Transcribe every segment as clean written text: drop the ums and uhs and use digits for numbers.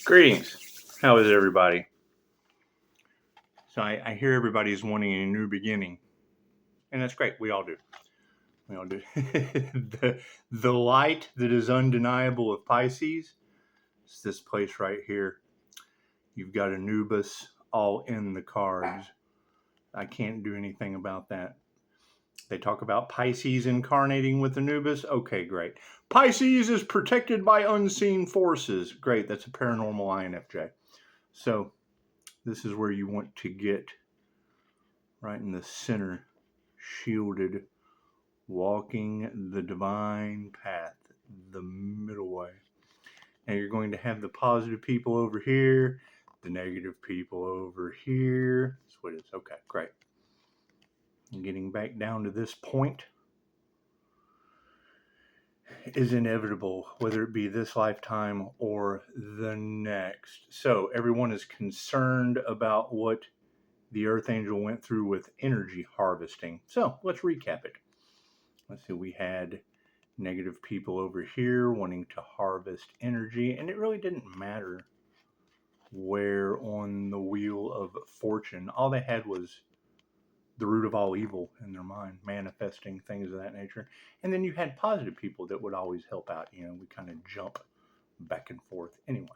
Greetings. How is everybody? So I hear everybody's wanting a new beginning, and that's great. We all do. We all do. the light that is undeniable of Pisces is this place right here. You've got Anubis all in the cards. I can't do anything about that. They talk about Pisces incarnating with Anubis. Okay, great. Pisces is protected by unseen forces. Great. That's a paranormal INFJ. So this is where you want to get, right in the center, shielded, walking the divine path, the middle way. And you're going to have the positive people over here, the negative people over here. That's what it is. Okay, great. And getting back down to this point is inevitable, whether it be this lifetime or the next. So everyone is concerned about what the Earth Angel went through with energy harvesting. So let's recap it. Let's see, we had negative people over here wanting to harvest energy, and it really didn't matter where on the wheel of fortune. All they had was the root of all evil in their mind, manifesting things of that nature. And then you had positive people that would always help out. You know, we kind of jump back and forth. Anyway.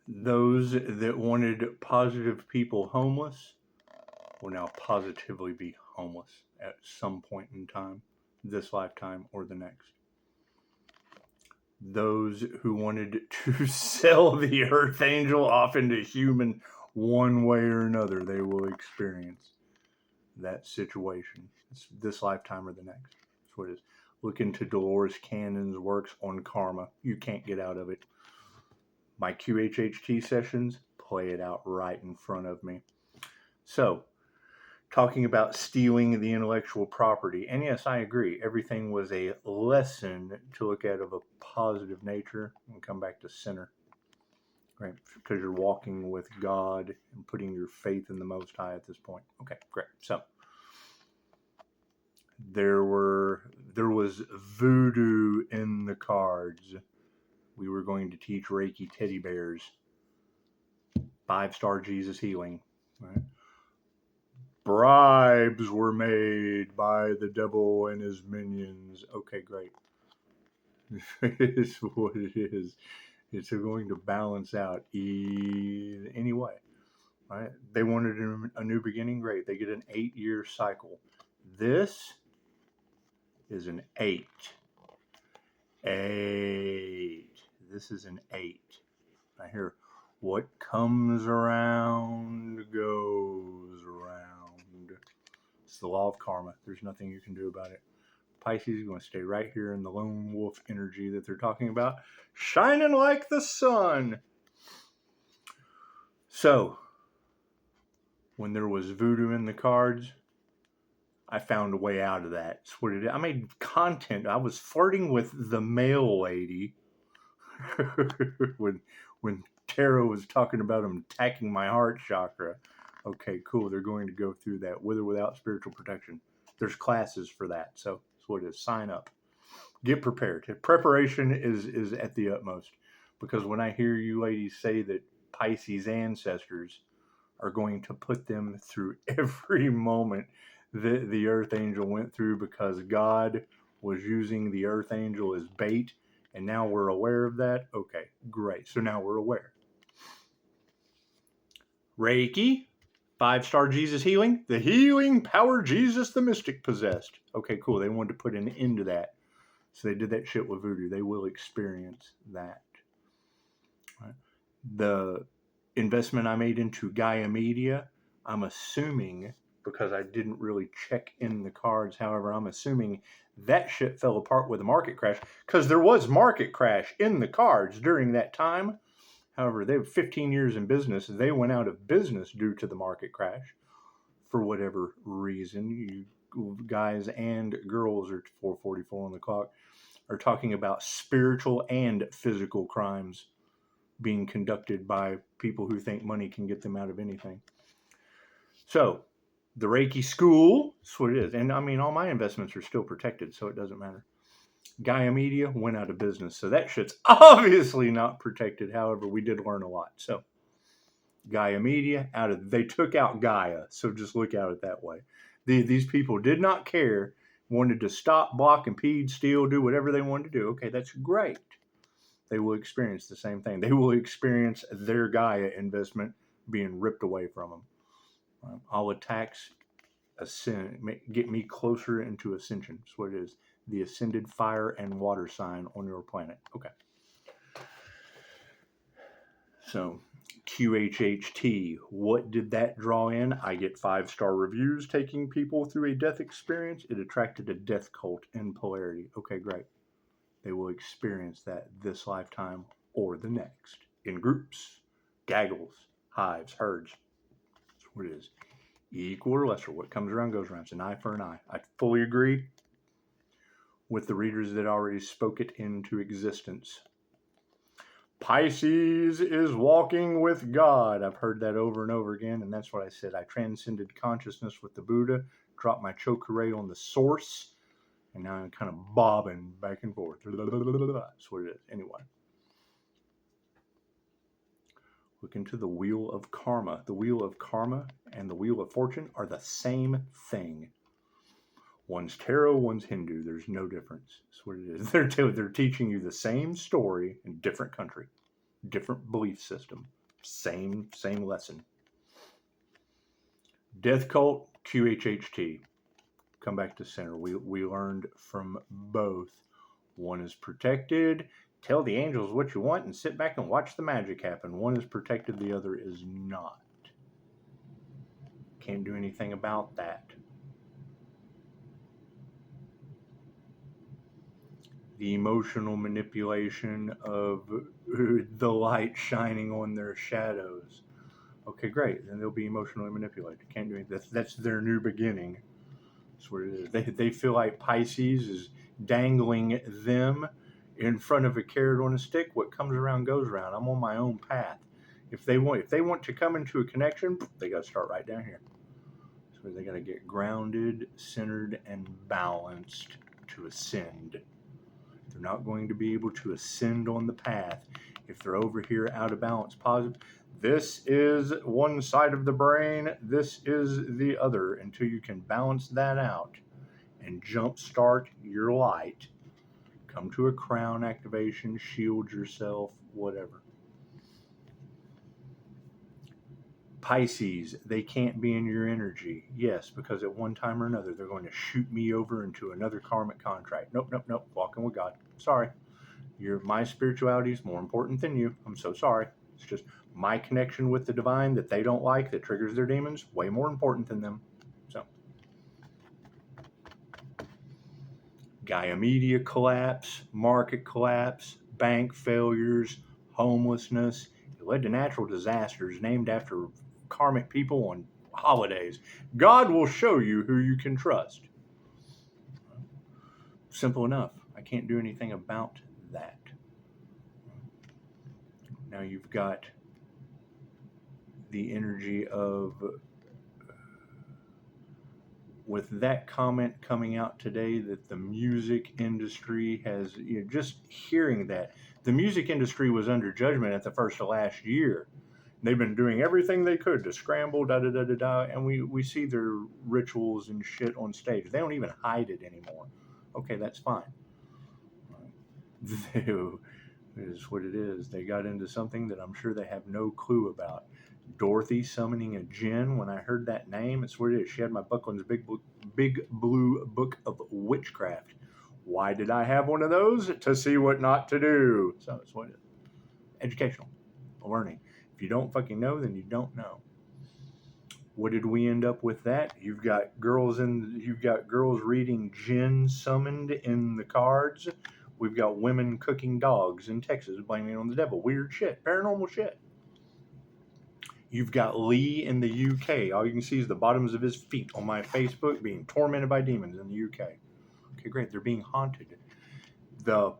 Those that wanted positive people homeless will now positively be homeless at some point in time, this lifetime or the next. Those who wanted to sell the Earth Angel off into human one way or another, they will experience that situation this lifetime or the next. That's what it is. Look into Dolores Cannon's works on karma. You can't get out of it. My QHHT sessions play it out right in front of me. So, talking about stealing the intellectual property. And yes, I agree. Everything was a lesson to look at of a positive nature and come back to center. Right? Because you're walking with God and putting your faith in the Most High at this point. Okay, great. So there was voodoo in the cards. We were going to teach Reiki teddy bears. 5-star Jesus healing. Right? Bribes were made by the devil and his minions. Okay, great. It's what it is. It's going to balance out anyway. Right? They wanted a new beginning. Great. They get an 8-year cycle. This is an 8. 8. This is an 8. I hear what comes around goes around. It's the law of karma. There's nothing you can do about it. Pisces is going to stay right here in the lone wolf energy that they're talking about, shining like the sun. So, when there was voodoo in the cards, I found a way out of that. That's what it is. I made content. I was flirting with the male lady when tarot was talking about them attacking my heart chakra. Okay, cool. They're going to go through that with or without spiritual protection. There's classes for that. So that's what it is. Sign up. Get prepared. Preparation is at the utmost. Because when I hear you ladies say that Pisces ancestors are going to put them through every moment that the Earth Angel went through because God was using the Earth Angel as bait, and now we're aware of that. Okay, great. So now we're aware. Reiki, 5-star Jesus healing, the healing power Jesus the mystic possessed. Okay, cool. They wanted to put an end to that. So they did that shit with voodoo. They will experience that. Right. The investment I made into Gaia Media, I'm assuming, because I didn't really check in the cards, however, I'm assuming that shit fell apart with the market crash, because there was market crash in the cards during that time. However, they have 15 years in business. They went out of business due to the market crash for whatever reason. You guys and girls are 4:44 on the clock are talking about spiritual and physical crimes being conducted by people who think money can get them out of anything. So, the Reiki school, that's what it is. And I mean, all my investments are still protected, so it doesn't matter. Gaia Media went out of business. So that shit's obviously not protected. However, we did learn a lot. So Gaia Media, they took out Gaia. So just look at it that way. These people did not care, wanted to stop, block, impede, steal, do whatever they wanted to do. Okay, that's great. They will experience the same thing. They will experience their Gaia investment being ripped away from them. All attacks get me closer into ascension. That's what it is. The ascended fire and water sign on your planet. Okay. So QHHT, what did that draw in? I get 5-star reviews taking people through a death experience. It attracted a death cult in polarity. Okay, great. They will experience that this lifetime or the next in groups, gaggles, hives, herds. That's what it is. Equal or lesser. What comes around goes around. It's an eye for an eye. I fully agree with the readers that already spoke it into existence. Pisces is walking with God. I've heard that over and over again, and that's what I said. I transcended consciousness with the Buddha, dropped my chokure on the source, and now I'm kind of bobbing back and forth. That's what it is. Anyway. Look into the Wheel of Karma. The Wheel of Karma and the Wheel of Fortune are the same thing. One's tarot, one's Hindu. There's no difference. That's what it is. They're teaching you the same story in different country, different belief system, same lesson. Death Cult, QHHT. Come back to center. We learned from both. One is protected. Tell the angels what you want and sit back and watch the magic happen. One is protected, the other is not. Can't do anything about that. The emotional manipulation of the light shining on their shadows. Okay, great. Then they'll be emotionally manipulated. Can't do anything. That's their new beginning. That's what it is. They feel like Pisces is dangling them in front of a carrot on a stick. What comes around goes around. I'm on my own path. If they want to come into a connection, they got to start right down here. So they got to get grounded, centered, and balanced to ascend. They're not going to be able to ascend on the path if they're over here out of balance. Positive. This is one side of the brain. This is the other. Until you can balance that out and jumpstart your light. Come to a crown activation, shield yourself, whatever. Pisces, they can't be in your energy. Yes, because at one time or another, they're going to shoot me over into another karmic contract. Nope. Walking with God. Sorry. My spirituality is more important than you. I'm so sorry. It's just my connection with the divine that they don't like, that triggers their demons, way more important than them. So, Gaia Media collapse, market collapse, bank failures, homelessness. It led to natural disasters named after karmic people on holidays. God will show you who you can trust. Simple enough. I can't do anything about that. Now you've got the energy of, with that comment coming out today, that the music industry has, just hearing that, the music industry was under judgment at the first of last year. They've been doing everything they could to scramble, and we see their rituals and shit on stage. They don't even hide it anymore. Okay, that's fine. It is what it is. They got into something that I'm sure they have no clue about. Dorothy summoning a djinn. When I heard that name, it's what it is. She had my Buckland's big blue book of witchcraft. Why did I have one of those? To see what not to do. So it's what it is. Educational. Learning. If you don't fucking know, then you don't know. What did we end up with that? You've got girls reading djinn summoned in the cards. We've got women cooking dogs in Texas, blaming it on the devil. Weird shit. Paranormal shit. You've got Lee in the UK. All you can see is the bottoms of his feet on my Facebook being tormented by demons in the UK. Okay, great. They're being haunted. The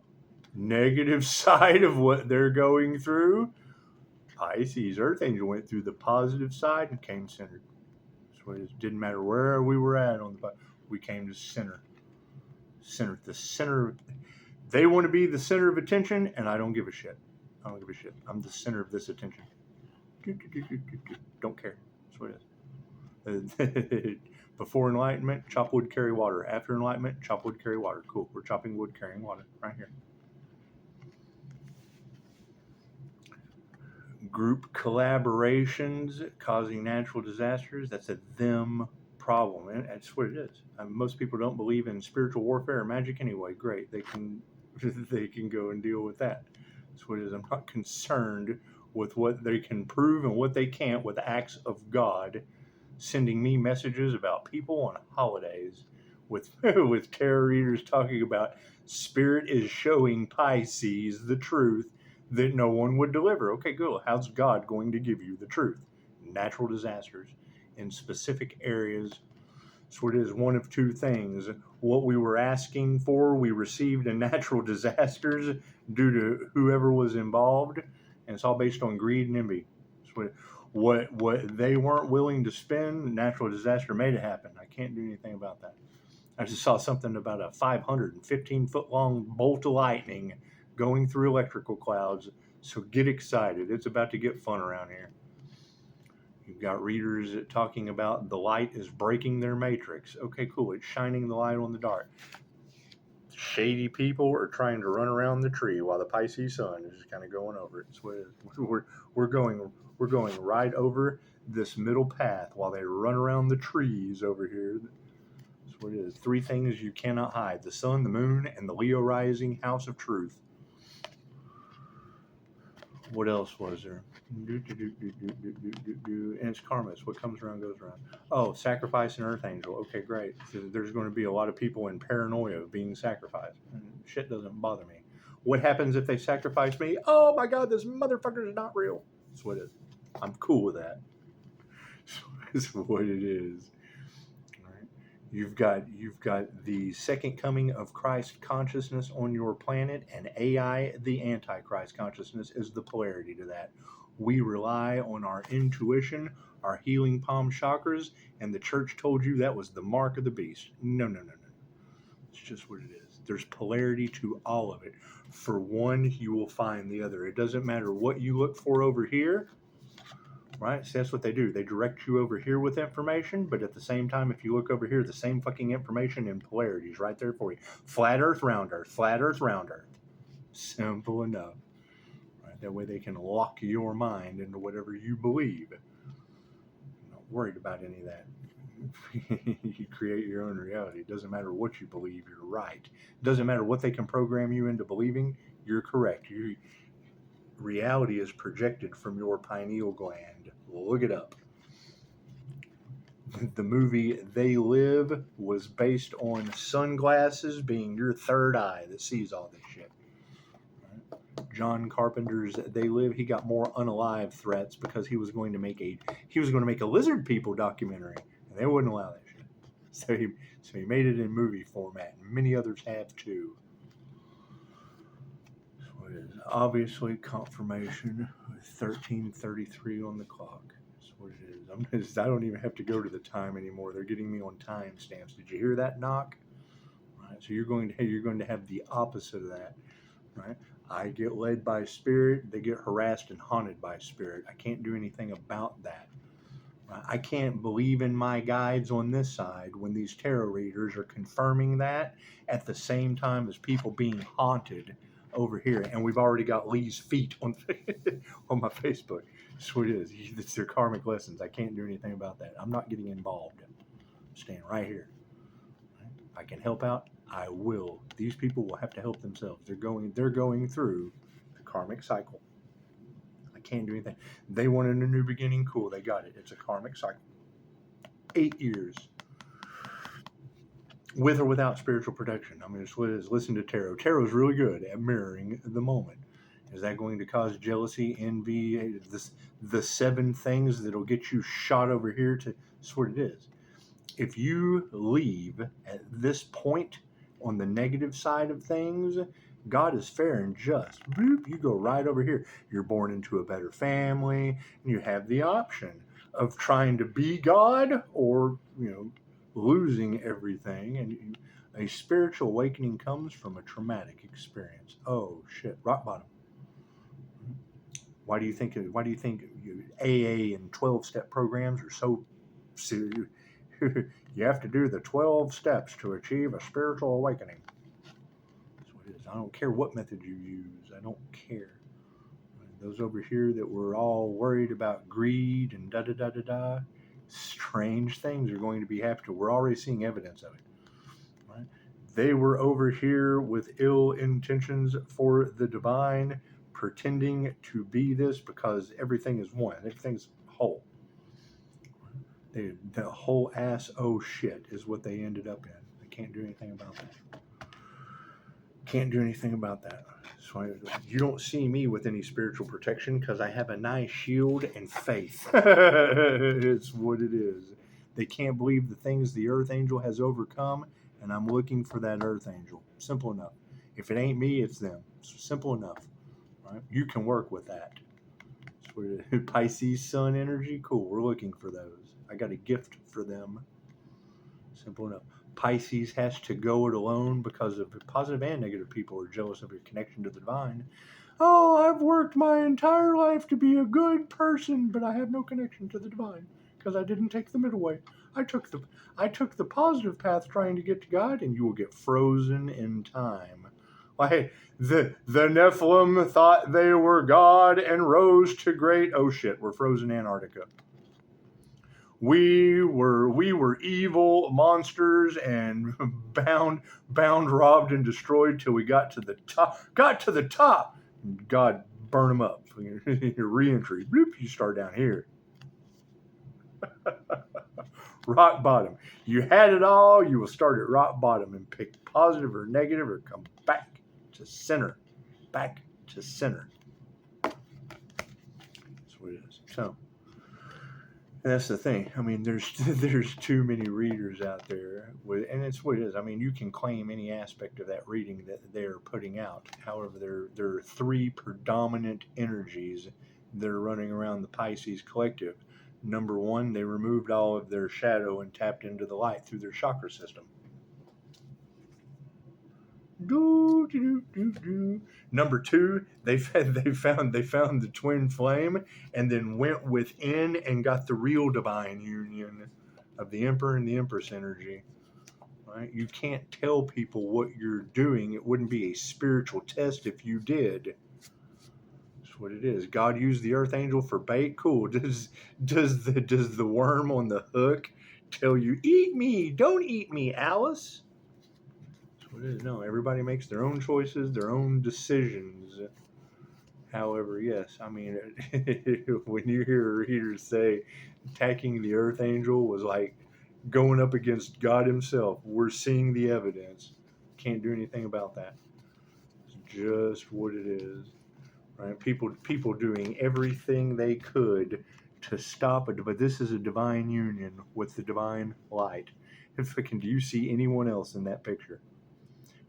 negative side of what they're going through, Pisces, Earth Angel went through the positive side and came centered. So it didn't matter where we were at on the, we came to center. The center. They want to be the center of attention, and I don't give a shit. I don't give a shit. I'm the center of this attention. Don't care. That's what it is. Before enlightenment, chop wood, carry water. After enlightenment, chop wood, carry water. Cool. We're chopping wood, carrying water right here. Group collaborations causing natural disasters. That's a them problem, and that's what it is. Most people don't believe in spiritual warfare or magic anyway. Great, they can go and deal with that. That's what it is. I'm not concerned with what they can prove and what they can't with acts of God sending me messages about people on holidays with with tarot readers talking about spirit is showing Pisces the truth that no one would deliver. Okay, good. How's God going to give you the truth? Natural disasters in specific areas. So it is one of two things. What we were asking for, we received in natural disasters due to whoever was involved, and it's all based on greed and envy. So what they weren't willing to spend, natural disaster made it happen. I can't do anything about that. I just saw something about a 515-foot long bolt of lightning going through electrical clouds. So get excited. It's about to get fun around here. You've got readers talking about the light is breaking their matrix. Okay, cool. It's shining the light on the dark. Shady people are trying to run around the tree while the Pisces sun is just kind of going over it. So we're going right over this middle path while they run around the trees over here. That's what it is. Three things you cannot hide: the sun, the moon, and the Leo rising house of truth. What else was there? And it's karma. It's what comes around goes around. Oh, sacrifice an earth angel. Okay, great. So there's going to be a lot of people in paranoia of being sacrificed. And shit doesn't bother me. What happens if they sacrifice me? Oh my God, this motherfucker is not real. That's what it is. I'm cool with that. That's what it is. You've got the second coming of Christ consciousness on your planet, and AI, the Antichrist consciousness, is the polarity to that. We rely on our intuition, our healing palm chakras, and the church told you that was the mark of the beast. No. It's just what it is. There's polarity to all of it. For one, you will find the other. It doesn't matter what you look for over here. Right? So that's what they do. They direct you over here with information, but at the same time, if you look over here, the same fucking information in polarities right there for you. Flat Earth, round Earth. Flat Earth, round Earth. Simple enough. Right? That way they can lock your mind into whatever you believe. I'm not worried about any of that. You create your own reality. It doesn't matter what you believe, you're right. It doesn't matter what they can program you into believing, you're correct. Reality is projected from your pineal gland. Look it up. The movie They Live was based on sunglasses being your third eye that sees all this shit. John Carpenter's They Live, he got more unalive threats because he was going to make a lizard people documentary, and they wouldn't allow that shit. So he made it in movie format, and many others have too. Is obviously confirmation with 13:33 on the clock. That's what it is. I don't even have to go to the time anymore. They're getting me on time stamps. Did you hear that knock? Right. So you're going to have the opposite of that. Right. I get led by spirit. They get harassed and haunted by spirit. I can't do anything about that. Right? I can't believe in my guides on this side when these tarot readers are confirming that at the same time as people being haunted over here, and we've already got Lee's feet on on my Facebook. That's what it is. It's their karmic lessons. I can't do anything about that. I'm not getting involved. I'm staying right here. I can help out. I will. These people will have to help themselves. They're going through the karmic cycle. I can't do anything. They wanted a new beginning. Cool. They got it. It's a karmic cycle. 8 years. With or without spiritual protection. I mean, it's what it is. Listen to tarot. Tarot is really good at mirroring the moment. Is that going to cause jealousy, envy, the 7 things that'll get you shot over here to? That's what it is. If you leave at this point on the negative side of things, God is fair and just. Boop, you go right over here. You're born into a better family, and you have the option of trying to be God or, losing everything. And A spiritual awakening comes from a traumatic experience. Oh shit, rock bottom. Why do you think AA and 12-step programs are so serious? You have to do the 12 steps to achieve a spiritual awakening. That's what it is. I don't care what method you use. I don't care. Those over here that were all worried about greed and da-da-da-da-da, strange things are going to be happening. We're already seeing evidence of it. Right? They were over here with ill intentions for the divine, pretending to be this because everything is one. Everything's whole. The whole ass oh shit is what they ended up in. They can't do anything about that. Can't do anything about that. So you don't see me with any spiritual protection because I have a nice shield and faith. It's what it is. They can't believe the things the Earth Angel has overcome, and I'm looking for that Earth Angel. Simple enough. If it ain't me, it's them. Simple enough. Right? You can work with that. Pisces Sun energy, cool. We're looking for those. I got a gift for them. Simple enough. Pisces has to go it alone because of positive and negative people are jealous of your connection to the divine. Oh, I've worked my entire life to be a good person, but I have no connection to the divine because I didn't take the middle way. I took the positive path trying to get to God, and you will get frozen in time. Like the Nephilim thought they were God and rose to great. Oh shit, we're frozen Antarctica. We were evil monsters and bound, robbed, and destroyed till we got to the top. God burn them up. Your re-entry. Bloop, you start down here. Rock bottom. You had it all. You will start at rock bottom and pick positive or negative or come back to center. Back to center. That's what it is. So. That's the thing. I mean, there's too many readers out there, and it's what it is. I mean, you can claim any aspect of that reading that they're putting out. However, there are three predominant energies that are running around the Pisces collective. Number one, they removed all of their shadow and tapped into the light through their chakra system. Number two, they found the twin flame and then went within and got the real divine union of the Emperor and the Empress energy. Right? You can't tell people what you're doing. It wouldn't be a spiritual test if you did. That's what it is. God used the Earth Angel for bait. Cool. Does the worm on the hook tell you, eat me, don't eat me, Alice? No, everybody makes their own choices, their own decisions. However, yes, I mean, when you hear readers say attacking the Earth Angel was like going up against God himself, we're seeing the evidence. Can't do anything about that. It's just what it is. Right? People doing everything they could to stop it, but this is a divine union with the divine light. Do you see anyone else in that picture?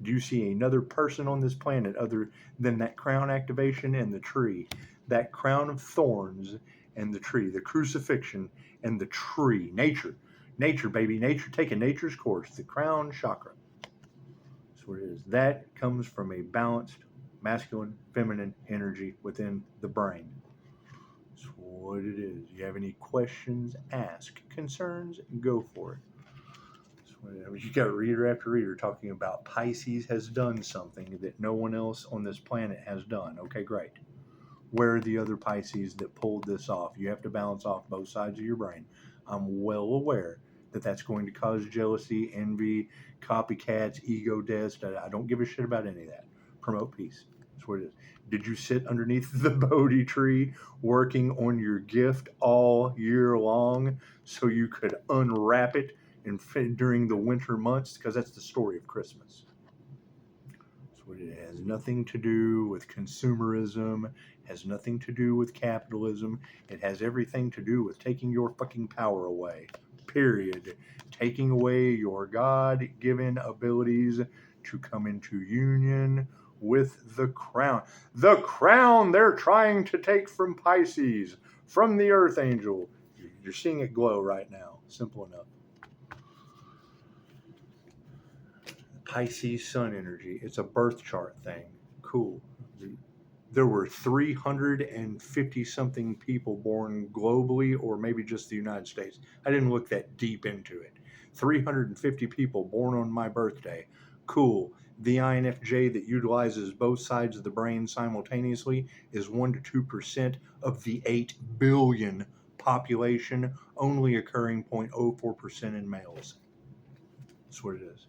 Do you see another person on this planet other than that crown activation and the tree? That crown of thorns and the tree, the crucifixion and the tree. Nature, baby, nature, taking nature's course, the crown chakra. That's what it is. That comes from a balanced masculine, feminine energy within the brain. That's what it is. You have any questions, ask. Concerns, go for it. You got reader after reader talking about Pisces has done something that no one else on this planet has done. Okay, great. Where are the other Pisces that pulled this off? You have to balance off both sides of your brain. I'm well aware that that's going to cause jealousy, envy, copycats, ego deaths. I don't give a shit about any of that. Promote peace. That's what it is. Did you sit underneath the Bodhi tree working on your gift all year long so you could unwrap it during the winter months? Because that's the story of Christmas. So it has nothing to do with consumerism, has nothing to do with capitalism. It has everything to do with taking your fucking power away. Period. Taking away your God-given abilities to come into union with the crown. The crown they're trying to take from Pisces, from the Earth Angel. You're seeing it glow right now. Simple enough. Pisces sun energy. It's a birth chart thing. Cool. There were 350 something people born globally, or maybe just the United States. I didn't look that deep into it. 350 people born on my birthday. Cool. The INFJ that utilizes both sides of the brain simultaneously is 1 to 2% of the 8 billion population, only occurring 0.04% in males. That's what it is.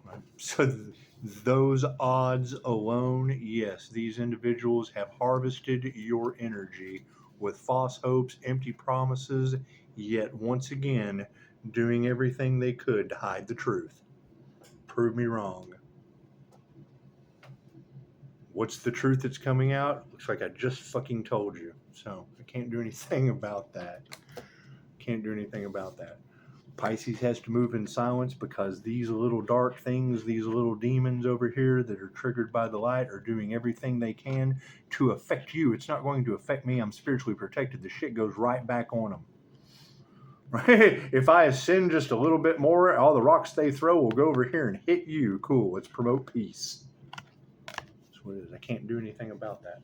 Right? So those odds alone, yes, these individuals have harvested your energy with false hopes, empty promises, yet once again doing everything they could to hide the truth. Prove me wrong. What's the truth that's coming out? Looks like I just fucking told you. So I can't do anything about that. Can't do anything about that. Pisces has to move in silence because these little dark things, these little demons over here that are triggered by the light are doing everything they can to affect you. It's not going to affect me. I'm spiritually protected. The shit goes right back on them. Right? If I ascend just a little bit more, all the rocks they throw will go over here and hit you. Cool. Let's promote peace. That's what it is. I can't do anything about that.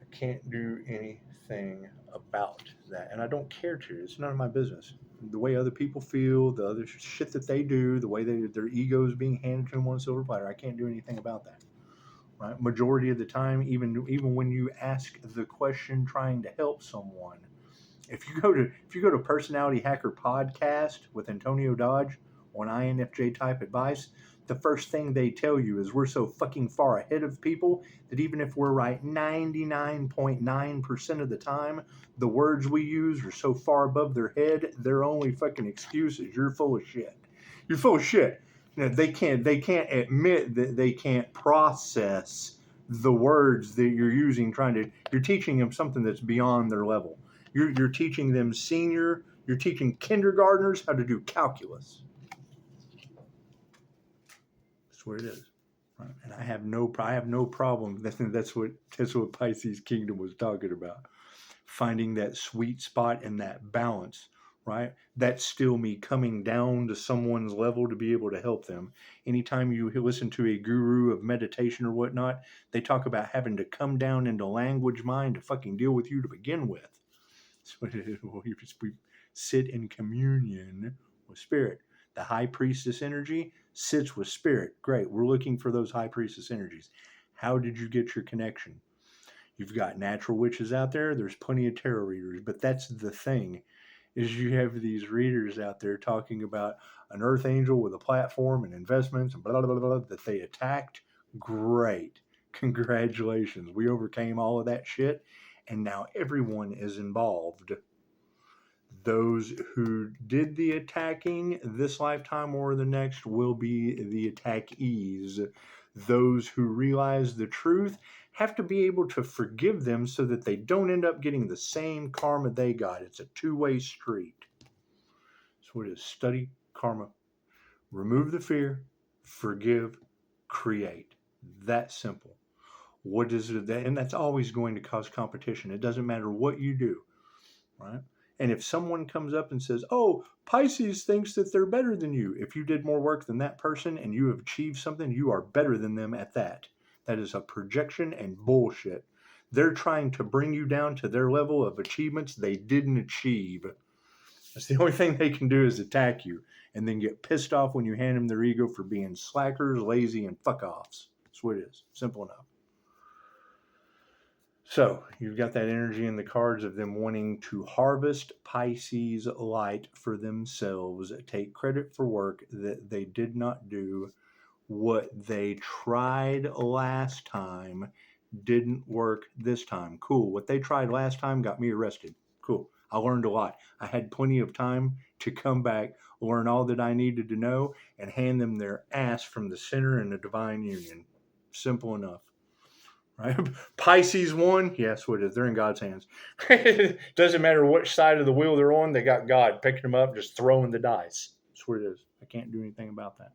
I can't do anything about that. And I don't care to. It's none of my business. The way other people feel, the other shit that they do, the way their ego is being handed to them on a silver platter, I can't do anything about that. Right? Majority of the time, even when you ask the question trying to help someone, if you go to Personality Hacker Podcast with Antonio Dodge on INFJ type advice, the first thing they tell you is we're so fucking far ahead of people that even if we're right 99.9% of the time, the words we use are so far above their head, their only fucking excuse is you're full of shit. You're full of shit. You know, they can't admit that they can't process the words that you're using you're teaching them something that's beyond their level. You're teaching them you're teaching kindergartners how to do calculus. That's what it is. Right? And I have no problem. That's what Pisces Kingdom was talking about. Finding that sweet spot and that balance, right? That's still me coming down to someone's level to be able to help them. Anytime you listen to a guru of meditation or whatnot, they talk about having to come down into language mind to fucking deal with you to begin with. So we sit in communion with spirit. The high priestess energy sits with spirit. Great. We're looking for those high priestess energies. How did you get your connection? You've got natural witches out there. There's plenty of tarot readers, but that's the thing, is you have these readers out there talking about an earth angel with a platform and investments and blah, blah, blah, blah, that they attacked. Great. Congratulations. We overcame all of that shit, and now everyone is involved. Those who did the attacking this lifetime or the next will be the attackees. Those who realize the truth have to be able to forgive them so that they don't end up getting the same karma they got. It's a two-way street. So it is study karma. Remove the fear, forgive, create. That simple. What is it? And that's always going to cause competition. It doesn't matter what you do, right? And if someone comes up and says, oh, Pisces thinks that they're better than you, if you did more work than that person and you have achieved something, you are better than them at that. That is a projection and bullshit. They're trying to bring you down to their level of achievements they didn't achieve. That's the only thing they can do is attack you and then get pissed off when you hand them their ego for being slackers, lazy, and fuck-offs. That's what it is. Simple enough. So you've got that energy in the cards of them wanting to harvest Pisces light for themselves, take credit for work that they did not do. What they tried last time didn't work this time. Cool. What they tried last time got me arrested. Cool. I learned a lot. I had plenty of time to come back, learn all that I needed to know, and hand them their ass from the center in the divine union. Simple enough. Right? Pisces won. Yes, what it is. They're in God's hands. Doesn't matter which side of the wheel they're on. They got God picking them up, just throwing the dice. That's what it is. I can't do anything about that.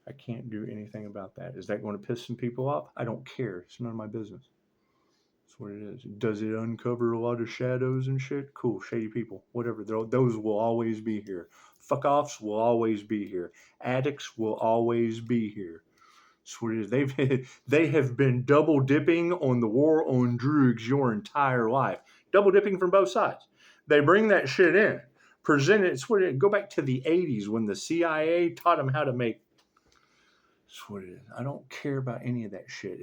I can't do anything about that. Is that going to piss some people off? I don't care. It's none of my business. That's what it is. Does it uncover a lot of shadows and shit? Cool. Shady people. Whatever. Those will always be here. Fuck-offs will always be here. Addicts will always be here. That's what it is. They have been double dipping on the war on drugs your entire life. Double dipping from both sides. They bring that shit in, present it. Go back to the 80s when the CIA taught them how to make. That's what it is. I don't care about any of that shit.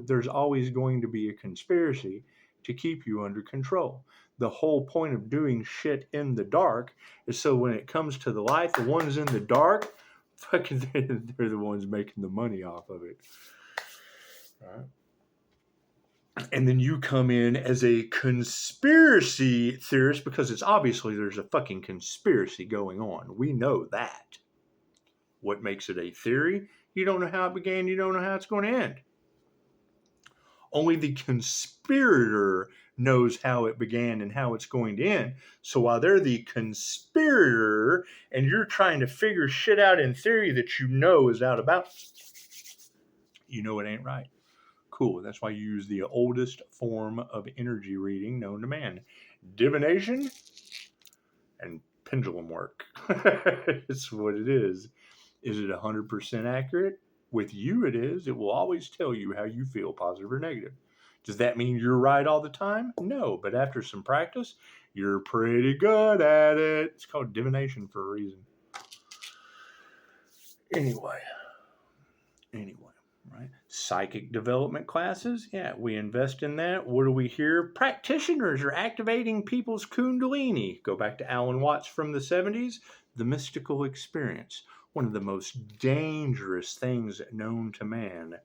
There's always going to be a conspiracy to keep you under control. The whole point of doing shit in the dark is so when it comes to the light, the ones in the dark, fucking, they're the ones making the money off of it. Right? And then you come in as a conspiracy theorist because it's obviously there's a fucking conspiracy going on. We know that. What makes it a theory? You don't know how it began. You don't know how it's going to end. Only the conspirator knows how it began and how it's going to end. So while they're the conspirator and you're trying to figure shit out in theory that you know is out about, you know it ain't right. Cool. That's why you use the oldest form of energy reading known to man. Divination and pendulum work. It's what it is. Is it 100% accurate? With you it is. It will always tell you how you feel, positive or negative. Does that mean you're right all the time? No, but after some practice, you're pretty good at it. It's called divination for a reason. Anyway, right? Psychic development classes. Yeah, we invest in that. What do we hear? Practitioners are activating people's kundalini. Go back to Alan Watts from the 70s. The mystical experience. One of the most dangerous things known to man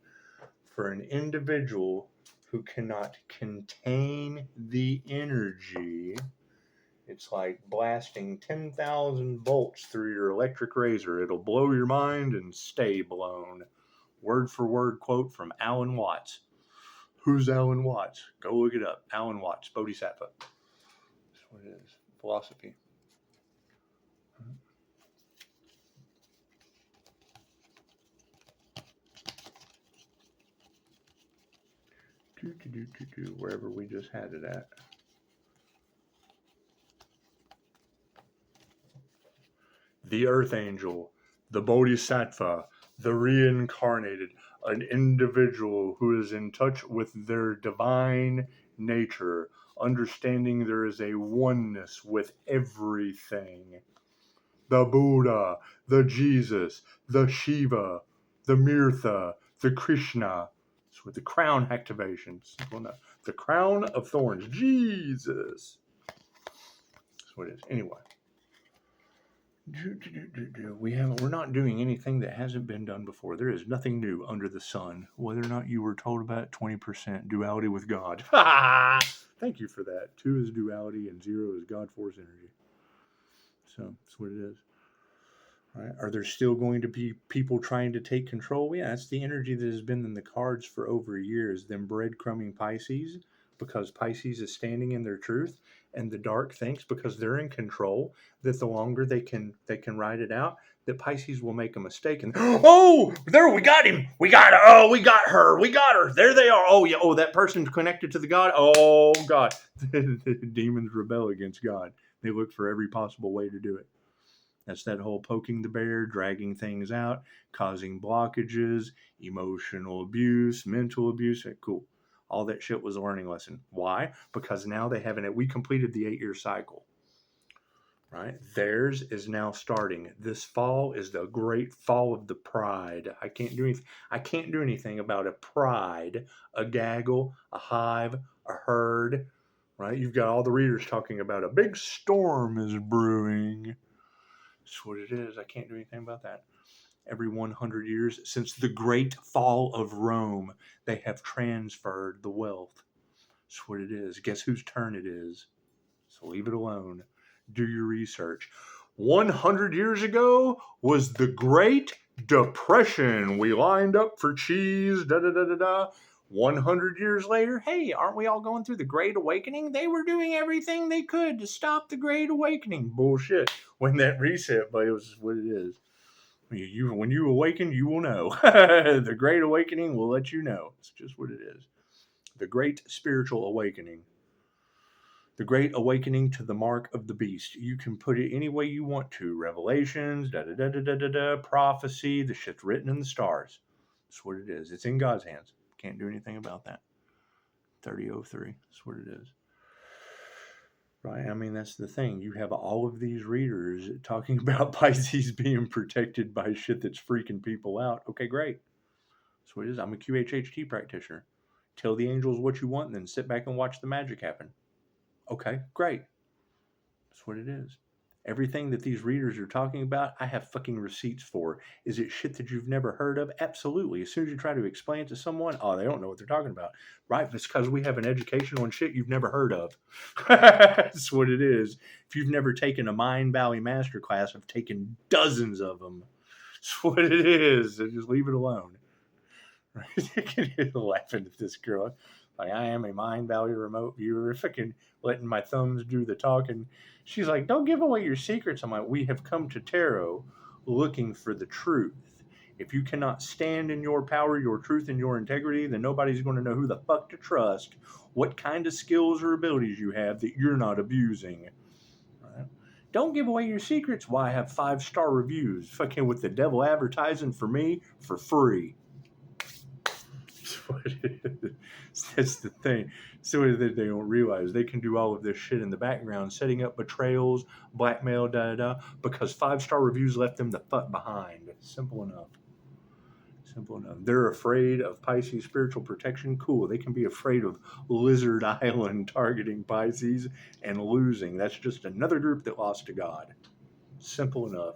for an individual who cannot contain the energy. It's like blasting 10,000 volts through your electric razor. It'll blow your mind and stay blown. Word for word quote from Alan Watts. Who's Alan Watts? Go look it up. Alan Watts, Bodhisattva. That's what it is. Philosophy. Wherever we just had it at. The Earth Angel, the Bodhisattva, the reincarnated, an individual who is in touch with their divine nature, understanding there is a oneness with everything. The Buddha, the Jesus, the Shiva, the Mirtha, the Krishna. With the crown activations. Well, no, the crown of thorns. Jesus. That's what it is. Anyway. We're not doing anything that hasn't been done before. There is nothing new under the sun. Whether or not you were told about 20% duality with God. Thank you for that. 2 is duality and 0 is God force energy. So that's what it is. Right? Are there still going to be people trying to take control? Yeah, that's the energy that has been in the cards for over years. Them breadcrumbing Pisces, because Pisces is standing in their truth, and the dark thinks because they're in control that the longer they can ride it out, that Pisces will make a mistake. And there we got him. We got her. Oh, we got her. We got her. There they are. Oh yeah. Oh, that person's connected to the God. Oh God, the demons rebel against God. They look for every possible way to do it. That's that whole poking the bear, dragging things out, causing blockages, emotional abuse, mental abuse. Cool. All that shit was a learning lesson. Why? Because now we completed the 8-year cycle. Right? Theirs is now starting. This fall is the great fall of the pride. I can't do anything about a pride, a gaggle, a hive, a herd. Right? You've got all the readers talking about a big storm is brewing. That's what it is. I can't do anything about that. Every 100 years since the great fall of Rome, they have transferred the wealth. That's what it is. Guess whose turn it is? So leave it alone. Do your research. 100 years ago was the Great Depression. We lined up for cheese, 100 years later, hey, aren't we all going through the Great Awakening? They were doing everything they could to stop the Great Awakening. Bullshit. When that reset, but it was what it is. When you awaken, you will know. The Great Awakening will let you know. It's just what it is. The Great Spiritual Awakening. The Great Awakening to the Mark of the Beast. You can put it any way you want to. Revelations, prophecy, the shit's written in the stars. That's what it is. It's in God's hands. Can't do anything about that. 3003. That's what it is. Right? I mean, that's the thing. You have all of these readers talking about Pisces being protected by shit that's freaking people out. Okay, great. That's what it is. I'm a QHHT practitioner. Tell the angels what you want and then sit back and watch the magic happen. Okay, great. That's what it is. Everything that these readers are talking about, I have fucking receipts for. Is it shit that you've never heard of? Absolutely. As soon as you try to explain it to someone, oh, they don't know what they're talking about. Right? It's because we have an education on shit you've never heard of. That's what it is. If you've never taken a Mind Valley masterclass, I've taken dozens of them. That's what it is. So just leave it alone. Right? Laughing at this girl. Like, I am a Mind Valley remote viewer, fucking letting my thumbs do the talking. She's like, don't give away your secrets. I'm like, we have come to tarot looking for the truth. If you cannot stand in your power, your truth, and your integrity, then nobody's going to know who the fuck to trust, what kind of skills or abilities you have that you're not abusing. Right? Don't give away your secrets. Why, I have 5-star reviews, fucking with the devil advertising for me for free. That's the thing. So that they don't realize they can do all of this shit in the background, setting up betrayals, blackmail, because 5-star reviews left them the fuck behind. Simple enough. Simple enough. They're afraid of Pisces spiritual protection. Cool. They can be afraid of Lizard Island targeting Pisces and losing. That's just another group that lost to God. Simple enough.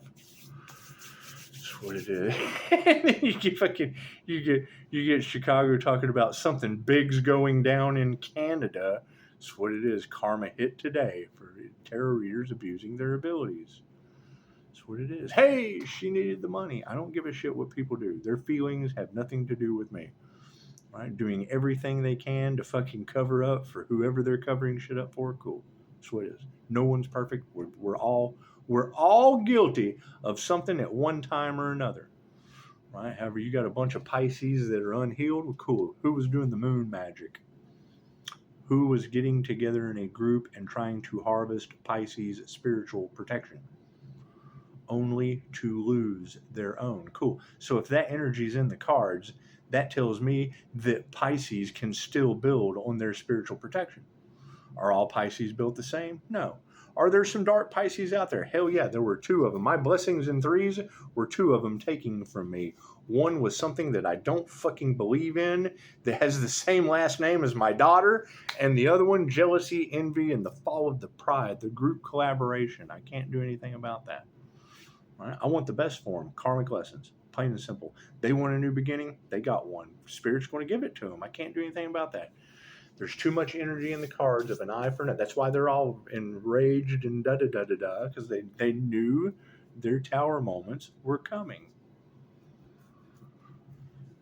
What it is. And then you get Chicago talking about something big's going down in Canada. That's what it is. Karma hit today for tarot readers abusing their abilities. That's what it is. Hey, she needed the money. I don't give a shit what people do. Their feelings have nothing to do with me. Right? Doing everything they can to fucking cover up for whoever they're covering shit up for. Cool. That's what it is. No one's perfect. We're all guilty of something at one time or another. Right? However, you got a bunch of Pisces that are unhealed. Well, cool. Who was doing the moon magic? Who was getting together in a group and trying to harvest Pisces spiritual protection? Only to lose their own. Cool. So if that energy is in the cards, that tells me that Pisces can still build on their spiritual protection. Are all Pisces built the same? No. Are there some dark Pisces out there? Hell yeah, there were 2 of them. My blessings in 3s were 2 of them taken from me. One was something that I don't fucking believe in, that has the same last name as my daughter, and the other one, jealousy, envy, and the fall of the pride, the group collaboration. I can't do anything about that. Right? I want the best for them. Karmic lessons. Plain and simple. They want a new beginning. They got one. Spirit's going to give it to them. I can't do anything about that. There's too much energy in the cards of an eye for an eye. That's why they're all enraged and because they knew their tower moments were coming.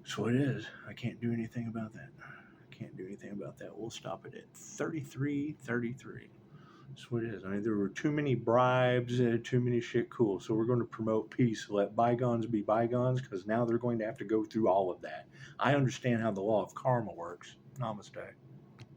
So it is. I can't do anything about that. We'll stop it at 3333. That's what it is. I mean, there were too many bribes, too many shit. Cool. So we're going to promote peace. Let bygones be bygones, because now they're going to have to go through all of that. I understand how the law of karma works. Namaste.